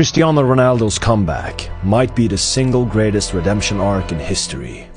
Cristiano Ronaldo's comeback might be the single greatest redemption arc in history.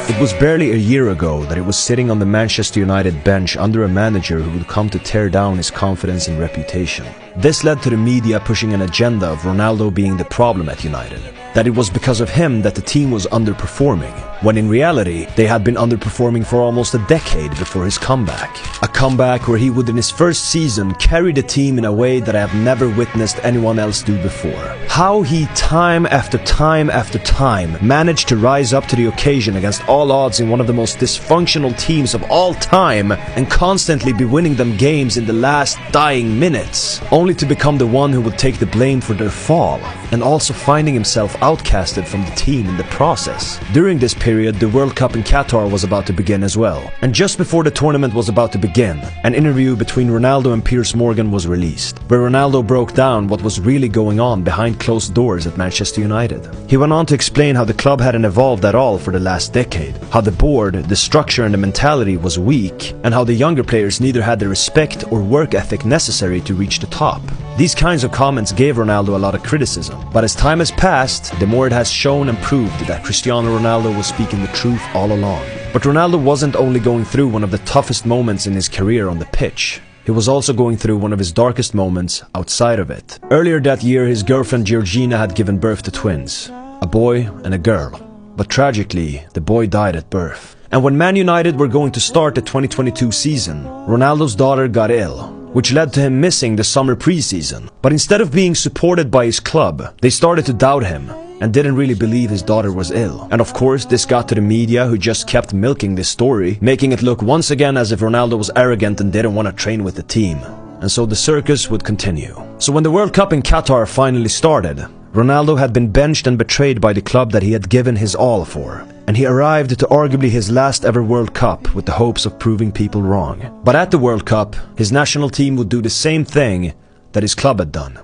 It was barely a year ago that he was sitting on the Manchester United bench under a manager who would come to tear down his confidence and reputation. This led to the media pushing an agenda of Ronaldo being the problem at United, that it was because of him that the team was underperforming, when in reality they had been underperforming for almost a decade before his comeback. A comeback where he would in his first season carry the team in a way that I have never witnessed anyone else do before. How he time after time after time managed to rise up to the occasion against all odds in one of the most dysfunctional teams of all time and constantly be winning them games in the last dying minutes, only to become the one who would take the blame for their fall, and also finding himself outcasted from the team in the process. During this period, the World Cup in Qatar was about to begin as well, and just before the tournament was about to begin, an interview between Ronaldo and Piers Morgan was released, where Ronaldo broke down what was really going on behind closed doors at Manchester United. He went on to explain how the club hadn't evolved at all for the last decade, how the board, the structure and the mentality was weak, and how the younger players neither had the respect or work ethic necessary to reach the top. These kinds of comments gave Ronaldo a lot of criticism, but as time has passed, the more it has shown and proved that Cristiano Ronaldo was speaking the truth all along. But Ronaldo wasn't only going through one of the toughest moments in his career on the pitch. He was also going through one of his darkest moments outside of it. Earlier that year, his girlfriend Georgina had given birth to twins, a boy and a girl. But tragically, the boy died at birth. And when Man United were going to start the 2022 season, Ronaldo's daughter got ill, which led to him missing the summer preseason. But instead of being supported by his club, they started to doubt him and didn't really believe his daughter was ill. And of course, this got to the media, who just kept milking this story, making it look once again as if Ronaldo was arrogant and didn't want to train with the team. And so the circus would continue. So when the World Cup in Qatar finally started, Ronaldo had been benched and betrayed by the club that he had given his all for, and he arrived to arguably his last ever World Cup with the hopes of proving people wrong. But at the World Cup, his national team would do the same thing that his club had done,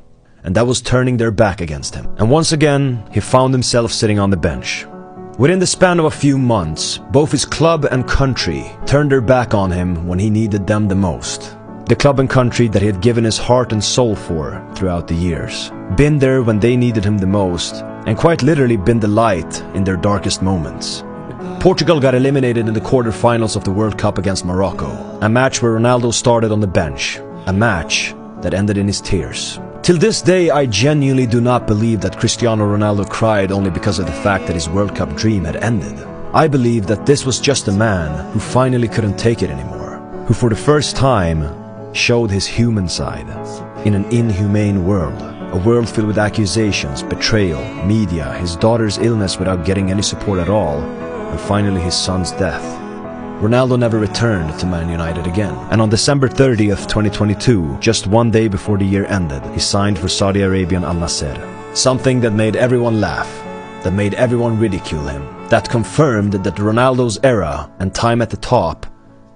and that was turning their back against him. And once again, he found himself sitting on the bench. Within the span of a few months, both his club and country turned their back on him when he needed them the most. The club and country that he had given his heart and soul for throughout the years. Been there when they needed him the most, and quite literally been the light in their darkest moments. Portugal got eliminated in the quarterfinals of the World Cup against Morocco, a match where Ronaldo started on the bench, a match that ended in his tears. Till this day, I genuinely do not believe that Cristiano Ronaldo cried only because of the fact that his World Cup dream had ended. I believe that this was just a man who finally couldn't take it anymore, who for the first time showed his human side in an inhumane world. A world filled with accusations, betrayal, media, his daughter's illness without getting any support at all, and finally his son's death. Ronaldo never returned to Man United again. And on December 30th, 2022, just one day before the year ended, he signed for Saudi Arabian Al Nassr. Something that made everyone laugh, that made everyone ridicule him, that confirmed that Ronaldo's era and time at the top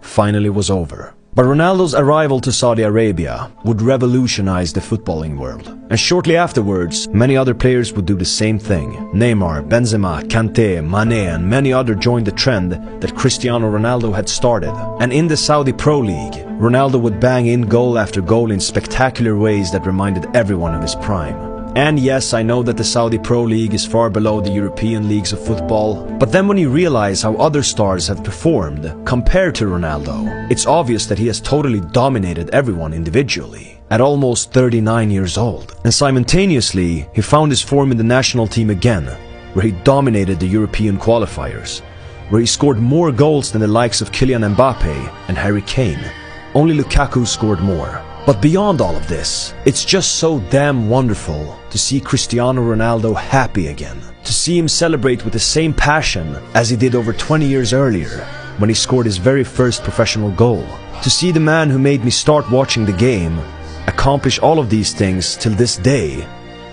finally was over. But Ronaldo's arrival to Saudi Arabia would revolutionize the footballing world. And shortly afterwards, many other players would do the same thing. Neymar, Benzema, Kanté, Mane and many others joined the trend that Cristiano Ronaldo had started. And in the Saudi Pro League, Ronaldo would bang in goal after goal in spectacular ways that reminded everyone of his prime. And yes, I know that the Saudi Pro League is far below the European leagues of football, but then when you realize how other stars have performed compared to Ronaldo, it's obvious that he has totally dominated everyone individually at almost 39 years old. And simultaneously, he found his form in the national team again, where he dominated the European qualifiers, where he scored more goals than the likes of Kylian Mbappe and Harry Kane. Only Lukaku scored more. But beyond all of this, it's just so damn wonderful to see Cristiano Ronaldo happy again. To see him celebrate with the same passion as he did over 20 years earlier, when he scored his very first professional goal. To see the man who made me start watching the game accomplish all of these things till this day,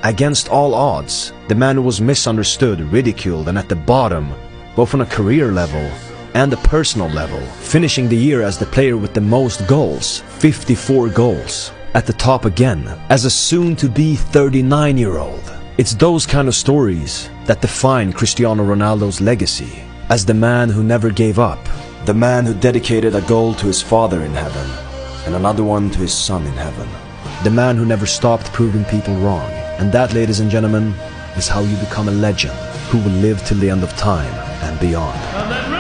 against all odds. The man who was misunderstood, ridiculed and at the bottom, both on a career level and a personal level, finishing the year as the player with the most goals, 54 goals, at the top again, as a soon-to-be 39-year-old. It's those kind of stories that define Cristiano Ronaldo's legacy, as the man who never gave up, the man who dedicated a goal to his father in heaven, and another one to his son in heaven. The man who never stopped proving people wrong. And that, ladies and gentlemen, is how you become a legend who will live till the end of time and beyond.